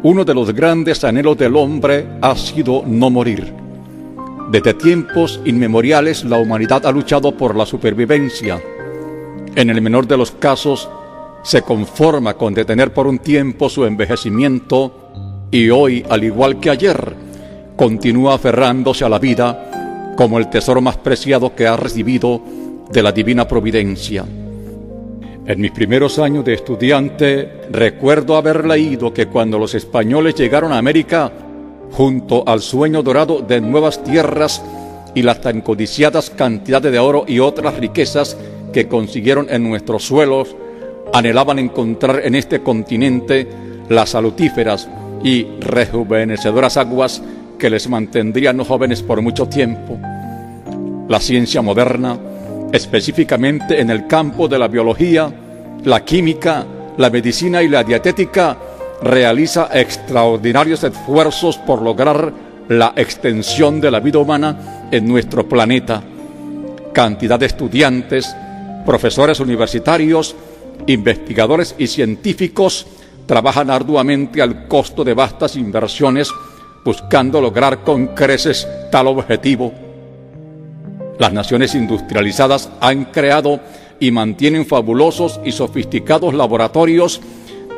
Uno de los grandes anhelos del hombre ha sido no morir. Desde tiempos inmemoriales la humanidad ha luchado por la supervivencia. En el menor de los casos se conforma con detener por un tiempo su envejecimiento y hoy, al igual que ayer, continúa aferrándose a la vida como el tesoro más preciado que ha recibido de la divina providencia. En mis primeros años de estudiante recuerdo haber leído que cuando los españoles llegaron a América, junto al sueño dorado de nuevas tierras y las tan codiciadas cantidades de oro y otras riquezas que consiguieron en nuestros suelos, anhelaban encontrar en este continente las salutíferas y rejuvenecedoras aguas que les mantendrían jóvenes por mucho tiempo. La ciencia moderna, específicamente en el campo de la biología, la química, la medicina y la dietética, realiza extraordinarios esfuerzos por lograr la extensión de la vida humana en nuestro planeta. Cantidad de estudiantes, profesores universitarios, investigadores y científicos trabajan arduamente al costo de vastas inversiones buscando lograr con creces tal objetivo. Las naciones industrializadas han creado y mantienen fabulosos y sofisticados laboratorios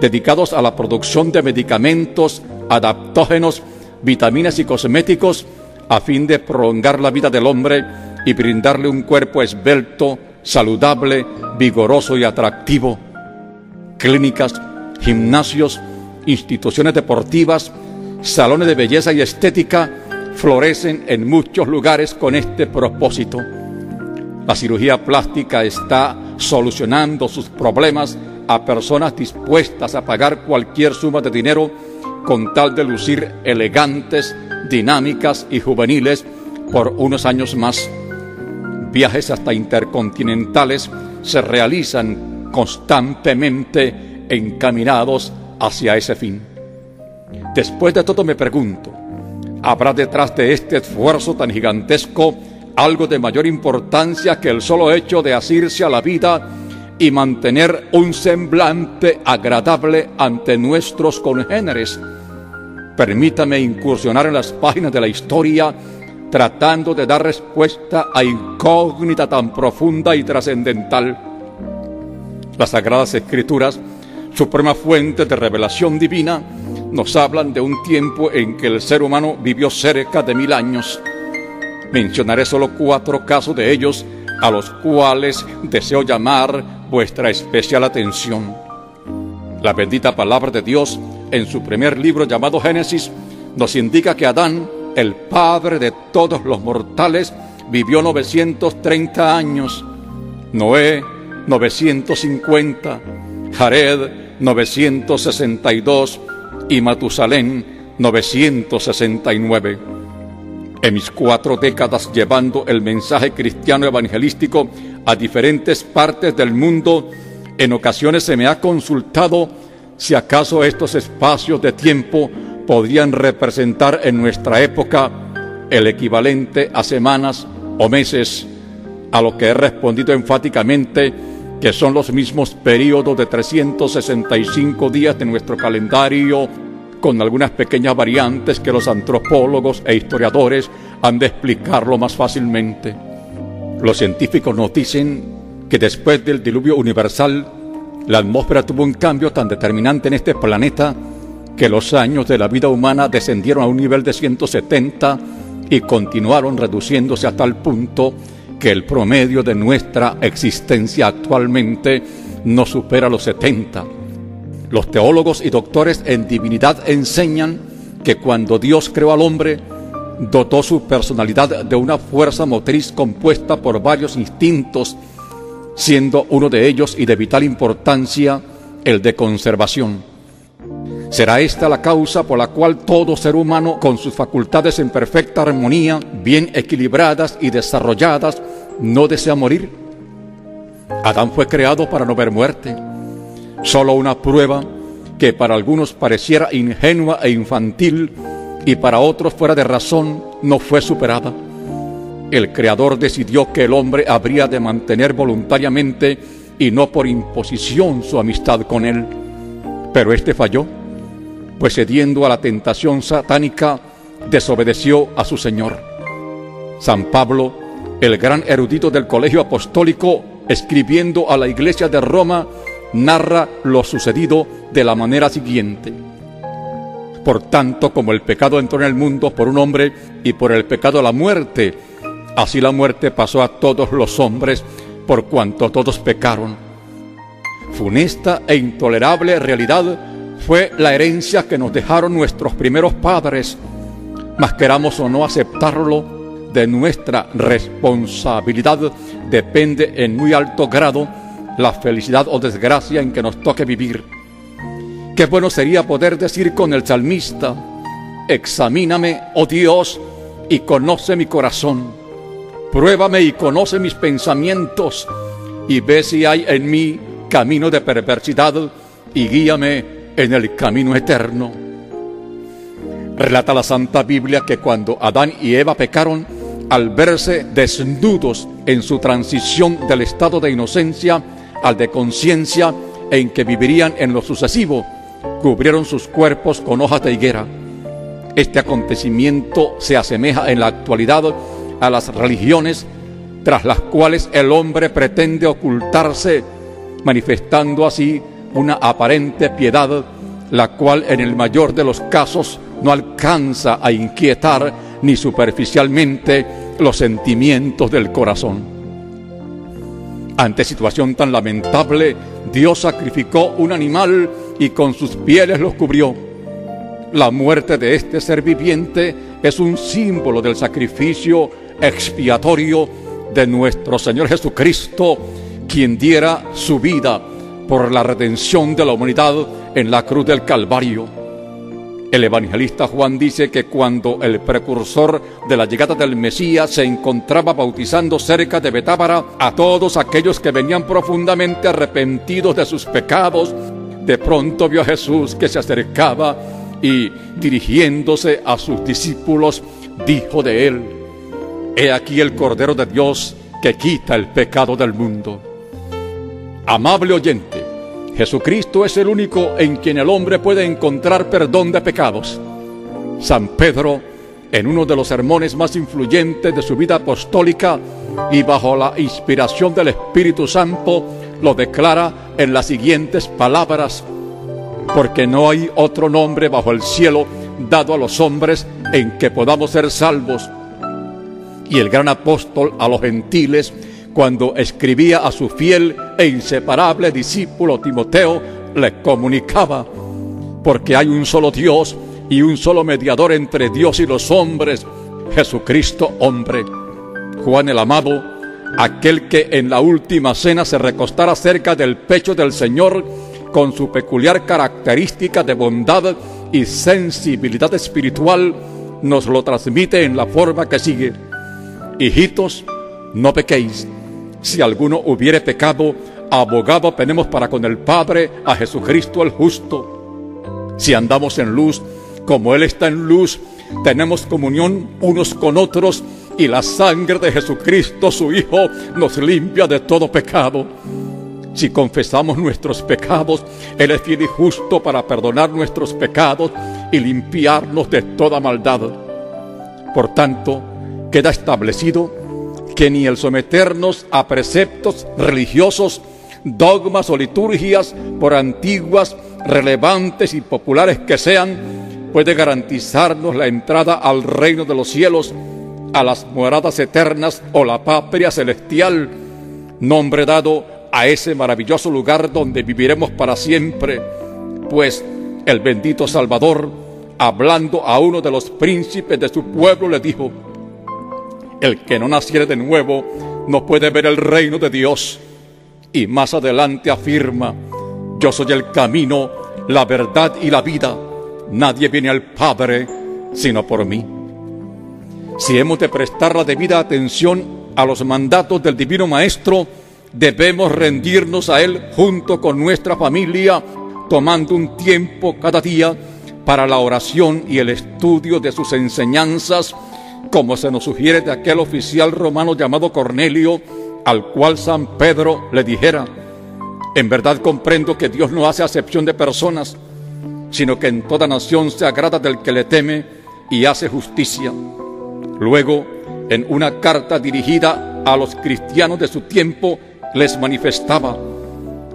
dedicados a la producción de medicamentos, adaptógenos, vitaminas y cosméticos a fin de prolongar la vida del hombre y brindarle un cuerpo esbelto, saludable, vigoroso y atractivo. Clínicas, gimnasios, instituciones deportivas, salones de belleza y estética florecen en muchos lugares con este propósito. La cirugía plástica está solucionando sus problemas a personas dispuestas a pagar cualquier suma de dinero con tal de lucir elegantes, dinámicas y juveniles por unos años más. Viajes hasta intercontinentales se realizan constantemente encaminados hacia ese fin. Después de todo me pregunto, ¿habrá detrás de este esfuerzo tan gigantesco algo de mayor importancia que el solo hecho de asirse a la vida y mantener un semblante agradable ante nuestros congéneres? Permítame incursionar en las páginas de la historia tratando de dar respuesta a incógnita tan profunda y trascendental. Las Sagradas Escrituras, suprema fuente de revelación divina, nos hablan de un tiempo en que el ser humano vivió cerca de 1000 años. Mencionaré solo 4 casos de ellos a los cuales deseo llamar vuestra especial atención. La bendita palabra de Dios, en su primer libro llamado Génesis, nos indica que Adán, el padre de todos los mortales, vivió 930 años, Noé 950, Jared 962 y Matusalén 969. En mis 4 décadas llevando el mensaje cristiano evangelístico a diferentes partes del mundo, en ocasiones se me ha consultado si acaso estos espacios de tiempo podrían representar en nuestra época el equivalente a semanas o meses, a lo que he respondido enfáticamente que son los mismos periodos de 365 días de nuestro calendario, con algunas pequeñas variantes que los antropólogos e historiadores han de explicarlo más fácilmente. Los científicos nos dicen que después del diluvio universal, la atmósfera tuvo un cambio tan determinante en este planeta que los años de la vida humana descendieron a un nivel de 170 y continuaron reduciéndose a tal punto que el promedio de nuestra existencia actualmente no supera los 70. Los teólogos y doctores en divinidad enseñan que cuando Dios creó al hombre, dotó su personalidad de una fuerza motriz compuesta por varios instintos, siendo uno de ellos y de vital importancia el de conservación. ¿Será esta la causa por la cual todo ser humano, con sus facultades en perfecta armonía, bien equilibradas y desarrolladas, no desea morir? Adán fue creado para no ver muerte. Solo una prueba que para algunos pareciera ingenua e infantil y para otros fuera de razón no fue superada. El Creador decidió que el hombre habría de mantener pues cediendo a la tentación satánica, desobedeció a su Señor. San Pablo, el gran erudito del Colegio Apostólico, escribiendo a la Iglesia de Roma, narra lo sucedido de la manera siguiente: por tanto, como el pecado entró en el mundo por un hombre y por el pecado la muerte, así la muerte pasó a todos los hombres por cuanto todos pecaron. Funesta e intolerable realidad fue la herencia que nos dejaron nuestros primeros padres, mas queramos o no aceptarlo, de nuestra responsabilidad depende en muy alto grado la felicidad o desgracia en que nos toque vivir. Qué bueno sería poder decir con el salmista: examíname, oh Dios, y conoce mi corazón. Pruébame y conoce mis pensamientos, y ve si hay en mí camino de perversidad, y guíame en el camino eterno. Relata la Santa Biblia que cuando Adán y Eva pecaron, al verse desnudos en su transición del estado de inocencia al de conciencia en que vivirían en lo sucesivo, cubrieron sus cuerpos con hojas de higuera. Este acontecimiento se asemeja en la actualidad a las religiones tras las cuales el hombre pretende ocultarse, manifestando así una aparente piedad, la cual en el mayor de los casos no alcanza a inquietar ni superficialmente los sentimientos del corazón. Ante situación tan lamentable, Dios sacrificó un animal y con sus pieles los cubrió. La muerte de este ser viviente es un símbolo del sacrificio expiatorio de nuestro Señor Jesucristo, quien diera su vida por la redención de la humanidad en la cruz del Calvario. El evangelista Juan dice que cuando el precursor de la llegada del Mesías se encontraba bautizando cerca de Betábara a todos aquellos que venían profundamente arrepentidos de sus pecados, de pronto vio a Jesús que se acercaba y, dirigiéndose a sus discípulos, dijo de él: He aquí el Cordero de Dios que quita el pecado del mundo. Amable oyente, Jesucristo es el único en quien el hombre puede encontrar perdón de pecados. San Pedro, en uno de los sermones más influyentes de su vida apostólica y bajo la inspiración del Espíritu Santo, lo declara en las siguientes palabras: porque no hay otro nombre bajo el cielo dado a los hombres en que podamos ser salvos. Y el gran apóstol a los gentiles, cuando escribía a su fiel e inseparable discípulo Timoteo, le comunicaba: porque hay un solo Dios y un solo mediador entre Dios y los hombres, Jesucristo hombre. Juan el amado, aquel que en la última cena se recostara cerca del pecho del Señor, con su peculiar característica de bondad y sensibilidad espiritual, nos lo transmite en la forma que sigue: hijitos, no pequéis. Si alguno hubiere pecado, abogado tenemos para con el Padre, a Jesucristo el justo. Si andamos en luz, como Él está en luz, tenemos comunión unos con otros, y la sangre de Jesucristo, su Hijo, nos limpia de todo pecado. Si confesamos nuestros pecados, Él es fiel y justo para perdonar nuestros pecados y limpiarnos de toda maldad. Por tanto, queda establecido que ni el someternos a preceptos religiosos, dogmas o liturgias, por antiguas, relevantes y populares que sean, puede garantizarnos la entrada al reino de los cielos, a las moradas eternas o la patria celestial, nombre dado a ese maravilloso lugar donde viviremos para siempre. Pues el bendito Salvador, hablando a uno de los príncipes de su pueblo, le dijo: el que no naciere de nuevo no puede ver el reino de Dios. Y más adelante afirma: yo soy el camino, la verdad y la vida. Nadie viene al Padre sino por mí. Si hemos de prestar la debida atención a los mandatos del Divino Maestro, debemos rendirnos a Él junto con nuestra familia, tomando un tiempo cada día para la oración y el estudio de sus enseñanzas, como se nos sugiere de aquel oficial romano llamado Cornelio, al cual San Pedro le dijera: en verdad comprendo que Dios no hace acepción de personas, sino que en toda nación se agrada del que le teme y hace justicia. Luego, en una carta dirigida a los cristianos de su tiempo, les manifestaba: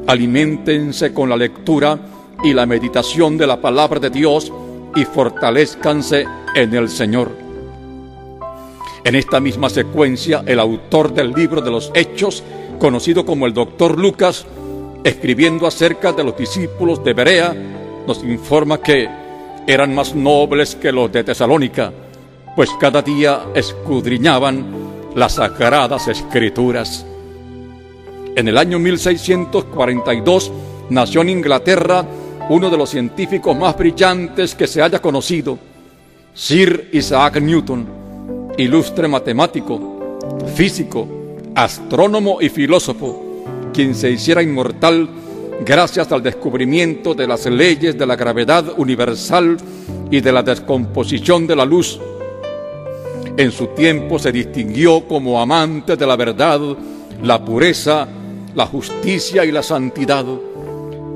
aliméntense con la lectura y la meditación de la palabra de Dios y fortalezcanse en el Señor. En esta misma secuencia, el autor del libro de los Hechos, conocido como el Dr. Lucas, escribiendo acerca de los discípulos de Berea, nos informa que eran más nobles que los de Tesalónica, pues cada día escudriñaban las sagradas Escrituras. En el año 1642 nació en Inglaterra uno de los científicos más brillantes que se haya conocido, Sir Isaac Newton, ilustre matemático, físico, astrónomo y filósofo, quien se hiciera inmortal gracias al descubrimiento de las leyes de la gravedad universal y de la descomposición de la luz. En su tiempo se distinguió como amante de la verdad, la pureza, la justicia y la santidad.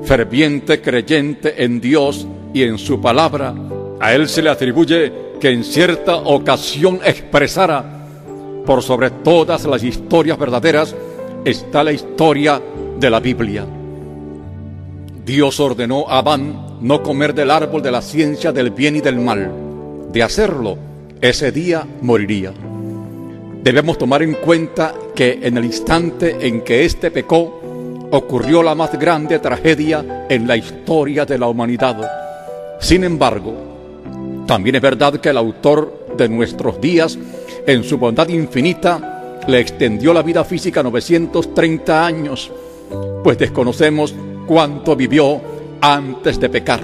Ferviente creyente en Dios y en su palabra, a él se le atribuye que en cierta ocasión expresara: por sobre todas las historias verdaderas está la historia de la Biblia. Dios ordenó a Adán no comer del árbol de la ciencia del bien y del mal. De hacerlo, ese día moriría. Debemos tomar en cuenta que en el instante en que éste pecó, ocurrió la más grande tragedia en la historia de la humanidad. Sin embargo, también es verdad que el autor de nuestros días, en su bondad infinita, le extendió la vida física 930 años, pues desconocemos cuánto vivió antes de pecar.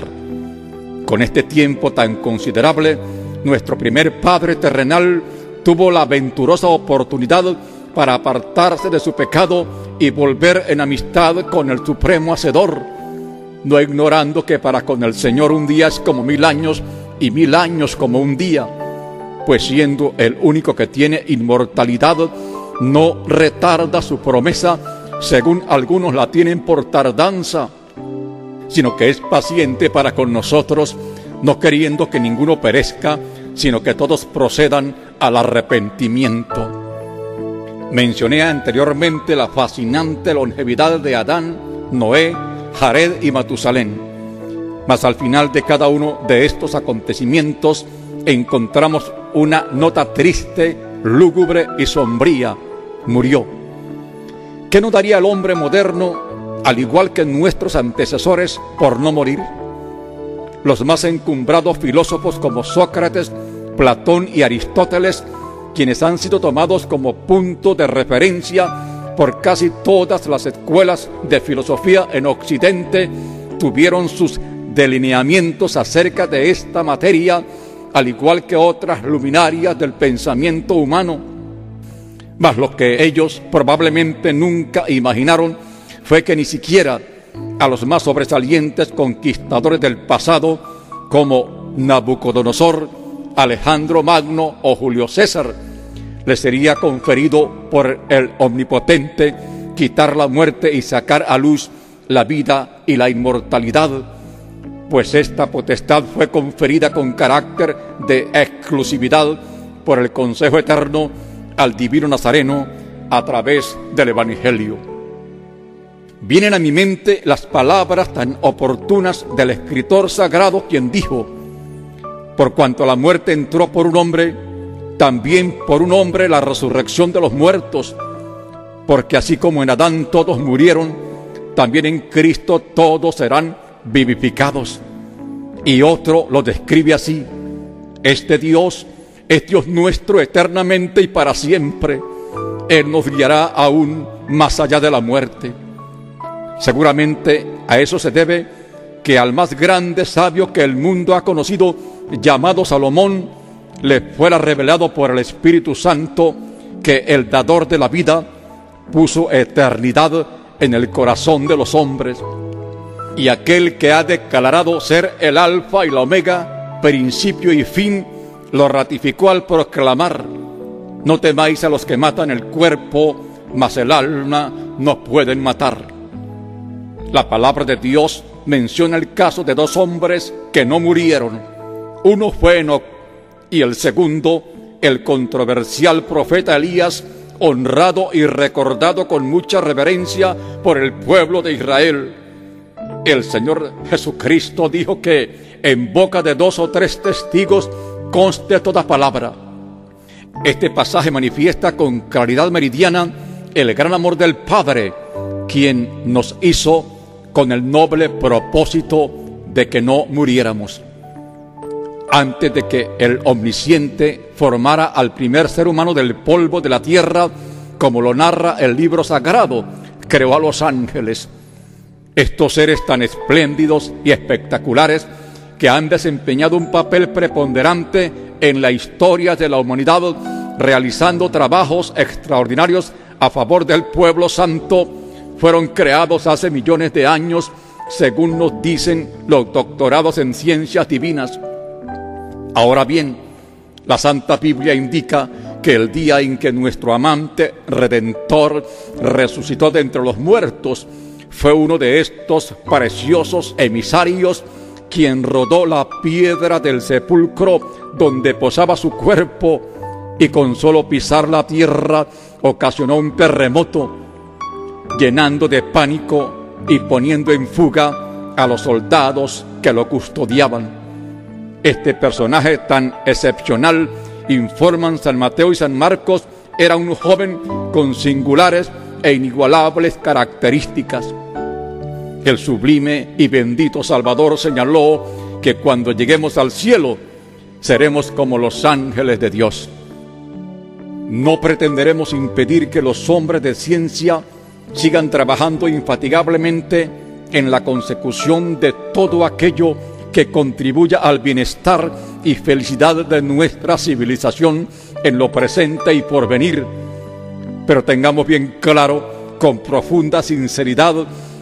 Con este tiempo tan considerable, nuestro primer padre terrenal tuvo la venturosa oportunidad para apartarse de su pecado y volver en amistad con el Supremo Hacedor, no ignorando que para con el Señor un día es como 1000 años y 1000 años como un día, pues siendo el único que tiene inmortalidad, no retarda su promesa, según algunos la tienen por tardanza, sino que es paciente para con nosotros, no queriendo que ninguno perezca, sino que todos procedan al arrepentimiento. Mencioné anteriormente la fascinante longevidad de Adán, Noé, Jared y Matusalén. Mas al final de cada uno de estos acontecimientos encontramos una nota triste, lúgubre y sombría: murió. ¿Qué no daría el hombre moderno, al igual que nuestros antecesores, por no morir? Los más encumbrados filósofos como Sócrates, Platón y Aristóteles, quienes han sido tomados como punto de referencia por casi todas las escuelas de filosofía en Occidente, tuvieron sus delineamientos acerca de esta materia, al igual que otras luminarias del pensamiento humano. Mas lo que ellos probablemente nunca imaginaron fue que ni siquiera a los más sobresalientes conquistadores del pasado, como Nabucodonosor, Alejandro Magno o Julio César, les sería conferido por el Omnipotente quitar la muerte y sacar a luz la vida y la inmortalidad, pues esta potestad fue conferida con carácter de exclusividad por el Consejo Eterno al Divino Nazareno a través del Evangelio. Vienen a mi mente las palabras tan oportunas del escritor sagrado, quien dijo: por cuanto la muerte entró por un hombre, también por un hombre la resurrección de los muertos, porque así como en Adán todos murieron, también en Cristo todos serán vivificados. Y otro lo describe así: este Dios es Dios nuestro eternamente y para siempre. Él nos guiará aún más allá de la muerte. Seguramente a eso se debe que al más grande sabio que el mundo ha conocido, llamado Salomón, le fuera revelado por el Espíritu Santo que el dador de la vida puso eternidad en el corazón de los hombres, y aquel que ha declarado ser el alfa y la omega, principio y fin, lo ratificó al proclamar: no temáis a los que matan el cuerpo, mas el alma no pueden matar. La palabra de Dios menciona el caso de dos hombres que no murieron. Uno fue Enoc y el segundo, el controversial profeta Elías, honrado y recordado con mucha reverencia por el pueblo de Israel. El Señor Jesucristo dijo que en boca de 2 o 3 testigos conste toda palabra. Este pasaje manifiesta con claridad meridiana el gran amor del Padre, quien nos hizo con el noble propósito de que no muriéramos. Antes de que el Omnisciente formara al primer ser humano del polvo de la tierra, como lo narra el libro sagrado, creó a los ángeles. Estos seres tan espléndidos y espectaculares que han desempeñado un papel preponderante en la historia de la humanidad, realizando trabajos extraordinarios a favor del pueblo santo, fueron creados hace millones de años, según nos dicen los doctorados en ciencias divinas. Ahora bien, la Santa Biblia indica que el día en que nuestro amante Redentor resucitó de entre los muertos, fue uno de estos preciosos emisarios quien rodó la piedra del sepulcro donde posaba su cuerpo, y con solo pisar la tierra ocasionó un terremoto, llenando de pánico y poniendo en fuga a los soldados que lo custodiaban. Este personaje tan excepcional, informan San Mateo y San Marcos, era un joven con singulares e inigualables características. El sublime y bendito Salvador señaló que cuando lleguemos al cielo, seremos como los ángeles de Dios. No pretenderemos impedir que los hombres de ciencia sigan trabajando infatigablemente en la consecución de todo aquello que contribuya al bienestar y felicidad de nuestra civilización en lo presente y porvenir. Pero tengamos bien claro, con profunda sinceridad,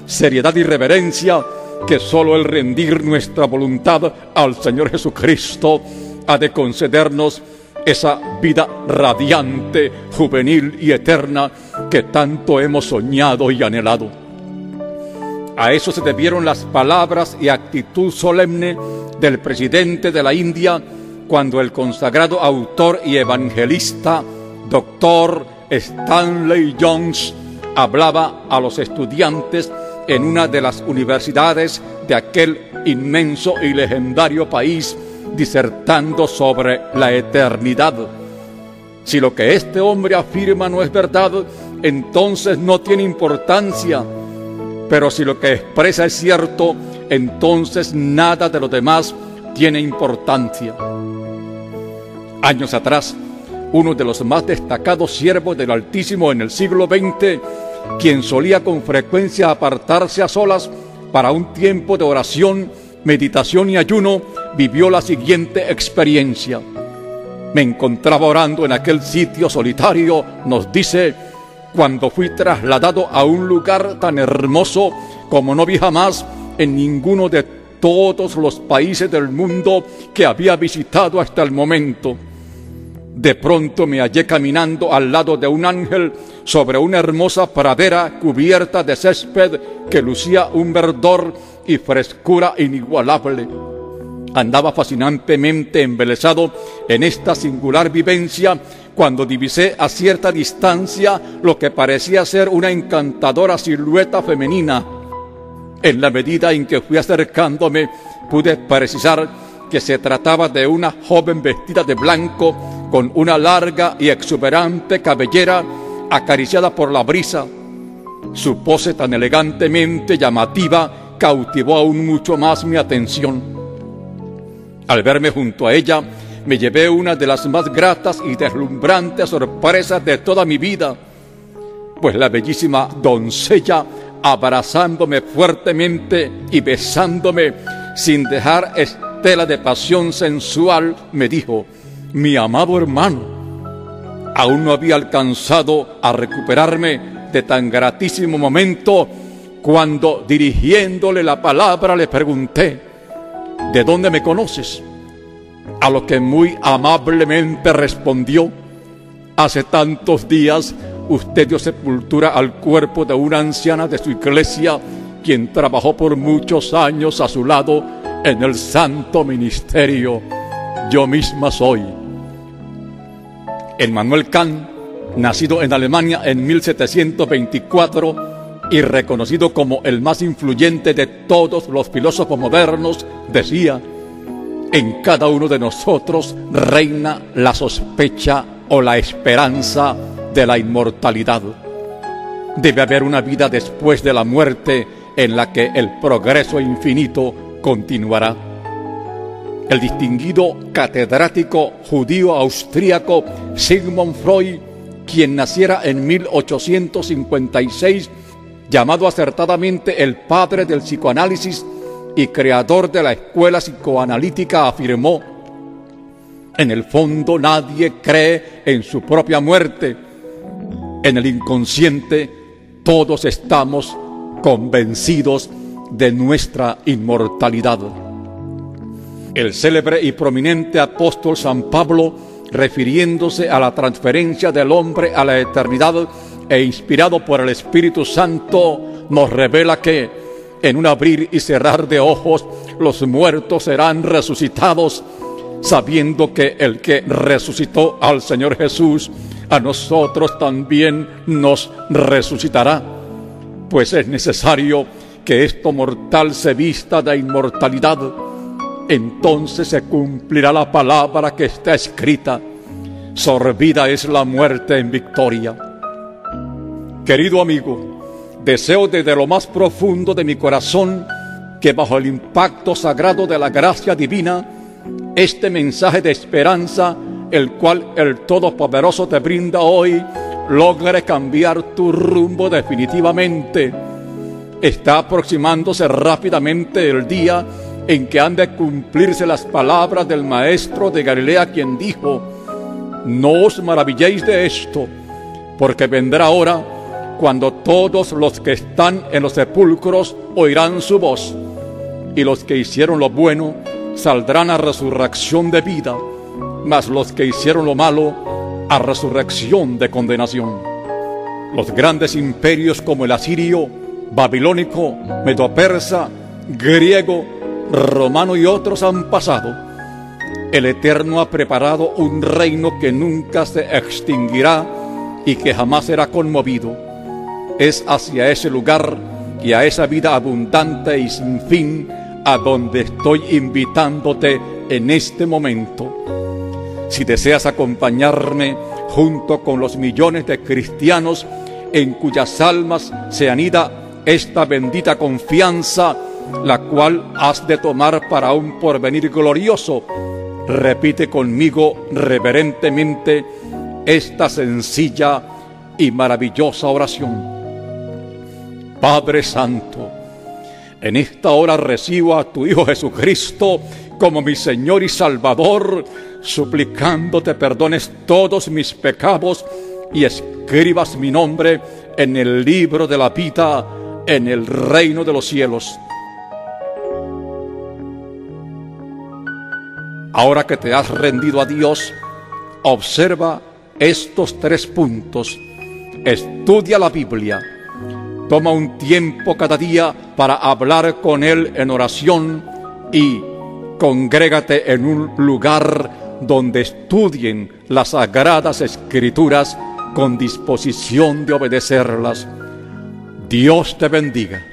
seriedad y reverencia, que solo el rendir nuestra voluntad al Señor Jesucristo ha de concedernos esa vida radiante, juvenil y eterna que tanto hemos soñado y anhelado. A eso se debieron las palabras y actitud solemne del presidente de la India cuando el consagrado autor y evangelista Dr. Stanley Jones hablaba a los estudiantes en una de las universidades de aquel inmenso y legendario país, disertando sobre la eternidad. Si lo que este hombre afirma no es verdad, entonces no tiene importancia. Pero si lo que expresa es cierto, entonces nada de lo demás tiene importancia. Años atrás, uno de los más destacados siervos del Altísimo en el siglo XX, quien solía con frecuencia apartarse a solas para un tiempo de oración, meditación y ayuno, vivió la siguiente experiencia. Me encontraba orando en aquel sitio solitario, nos dice, cuando fui trasladado a un lugar tan hermoso como no vi jamás en ninguno de todos los países del mundo que había visitado hasta el momento. De pronto me hallé caminando al lado de un ángel sobre una hermosa pradera cubierta de césped que lucía un verdor y frescura inigualable. Andaba fascinantemente embelesado en esta singular vivencia cuando divisé a cierta distancia lo que parecía ser una encantadora silueta femenina. En la medida en que fui acercándome, pude precisar que se trataba de una joven vestida de blanco con una larga y exuberante cabellera acariciada por la brisa. Su pose tan elegantemente llamativa cautivó aún mucho más mi atención. Al verme junto a ella, me llevé una de las más gratas y deslumbrantes sorpresas de toda mi vida, pues la bellísima doncella, abrazándome fuertemente y besándome sin dejar estela de pasión sensual, me dijo: mi amado hermano. Aún no había alcanzado a recuperarme de tan gratísimo momento cuando, dirigiéndole la palabra, le pregunté: ¿de dónde me conoces? A lo que muy amablemente respondió: hace tantos días usted dio sepultura al cuerpo de una anciana de su iglesia quien trabajó por muchos años a su lado en el santo ministerio. Yo misma soy. Immanuel Kant, nacido en Alemania en 1724 y reconocido como el más influyente de todos los filósofos modernos, decía: en cada uno de nosotros reina la sospecha o la esperanza de la inmortalidad. Debe haber una vida después de la muerte en la que el progreso infinito continuará. El distinguido catedrático judío austríaco Sigmund Freud, quien naciera en 1856, llamado acertadamente el padre del psicoanálisis y creador de la escuela psicoanalítica, afirmó: en el fondo nadie cree en su propia muerte. En el inconsciente todos estamos convencidos de nuestra inmortalidad. El célebre y prominente apóstol San Pablo, refiriéndose a la transferencia del hombre a la eternidad e inspirado por el Espíritu Santo, nos revela que en un abrir y cerrar de ojos los muertos serán resucitados, sabiendo que el que resucitó al Señor Jesús, a nosotros también nos resucitará. Pues es necesario que esto mortal se vista de inmortalidad. Entonces se cumplirá la palabra que está escrita: sorbida es la muerte en victoria. Querido amigo, deseo desde lo más profundo de mi corazón que bajo el impacto sagrado de la gracia divina, este mensaje de esperanza, el cual el Todopoderoso te brinda hoy, logre cambiar tu rumbo definitivamente. Está aproximándose rápidamente el día en que han de cumplirse las palabras del Maestro de Galilea, quien dijo: no os maravilléis de esto, porque vendrá hora cuando todos los que están en los sepulcros oirán su voz, y los que hicieron lo bueno saldrán a resurrección de vida, mas los que hicieron lo malo a resurrección de condenación. Los grandes imperios como el asirio, babilónico, medo-persa, griego, romano y otros han pasado. El Eterno ha preparado un reino que nunca se extinguirá y que jamás será conmovido. Es hacia ese lugar y a esa vida abundante y sin fin a donde estoy invitándote en este momento. Si deseas acompañarme junto con los millones de cristianos en cuyas almas se anida esta bendita confianza, la cual has de tomar para un porvenir glorioso, repite conmigo reverentemente esta sencilla y maravillosa oración. Padre Santo, en esta hora recibo a tu Hijo Jesucristo como mi Señor y Salvador, suplicándote perdones todos mis pecados y escribas mi nombre en el libro de la vida, en el reino de los cielos. Ahora que te has rendido a Dios, observa estos 3 puntos. Estudia la Biblia. Toma un tiempo cada día para hablar con Él en oración y congrégate en un lugar donde estudien las sagradas Escrituras con disposición de obedecerlas. Dios te bendiga.